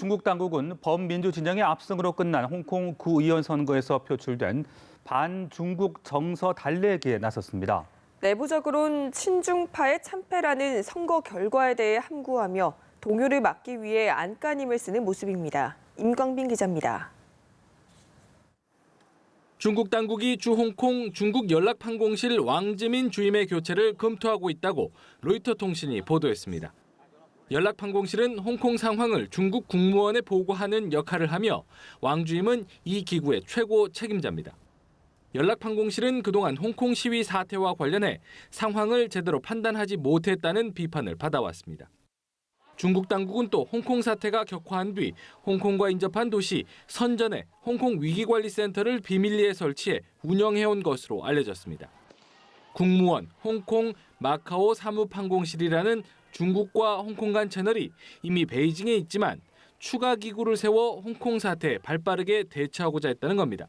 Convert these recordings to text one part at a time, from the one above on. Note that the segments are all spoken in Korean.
중국 당국은 범민주 진영의 압승으로 끝난 홍콩 구의원 선거에서 표출된 반중국 정서 달래기에 나섰습니다. 내부적으론 친중파의 참패라는 선거 결과에 대해 함구하며 동요를 막기 위해 안간힘을 쓰는 모습입니다. 임광빈 기자입니다. 중국 당국이 주 홍콩 중국 연락판공실 왕즈민 주임의 교체를 검토하고 있다고 로이터 통신이 보도했습니다. 연락판공실은 홍콩 상황을 중국 국무원에 보고하는 역할을 하며 왕 주임은 이 기구의 최고 책임자입니다. 연락판공실은 그동안 홍콩 시위 사태와 관련해 상황을 제대로 판단하지 못했다는 비판을 받아왔습니다. 중국 당국은 또 홍콩 사태가 격화한 뒤 홍콩과 인접한 도시 선전에 홍콩 위기관리센터를 비밀리에 설치해 운영해온 것으로 알려졌습니다. 국무원, 홍콩, 마카오 사무판공실이라는 중국과 홍콩 간 채널이 이미 베이징에 있지만 추가 기구를 세워 홍콩 사태에 발빠르게 대처하고자 했다는 겁니다.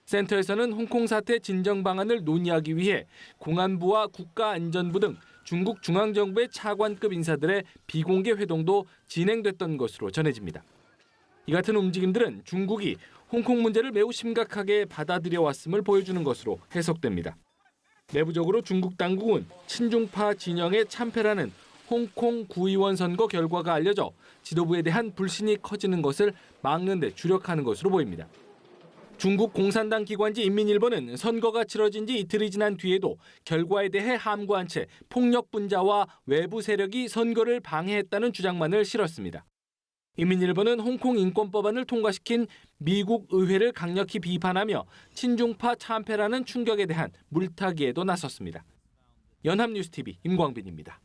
센터에서는 홍콩 사태 진정 방안을 논의하기 위해 공안부와 국가안전부 등 중국 중앙정부의 차관급 인사들의 비공개 회동도 진행됐던 것으로 전해집니다. 이 같은 움직임들은 중국이 홍콩 문제를 매우 심각하게 받아들여 왔음을 보여주는 것으로 해석됩니다. 내부적으로 중국 당국은 친중파 진영의 참패라는 홍콩 구의원 선거 결과가 알려져 지도부에 대한 불신이 커지는 것을 막는 데 주력하는 것으로 보입니다. 중국 공산당 기관지 인민일보는 선거가 치러진 지 이틀이 지난 뒤에도 결과에 대해 함구한 채 폭력 분자와 외부 세력이 선거를 방해했다는 주장만을 실었습니다. 인민일보는 홍콩 인권법안을 통과시킨 미국 의회를 강력히 비판하며 친중파 참패라는 충격에 대한 물타기에도 나섰습니다. 연합뉴스TV 임광빈입니다.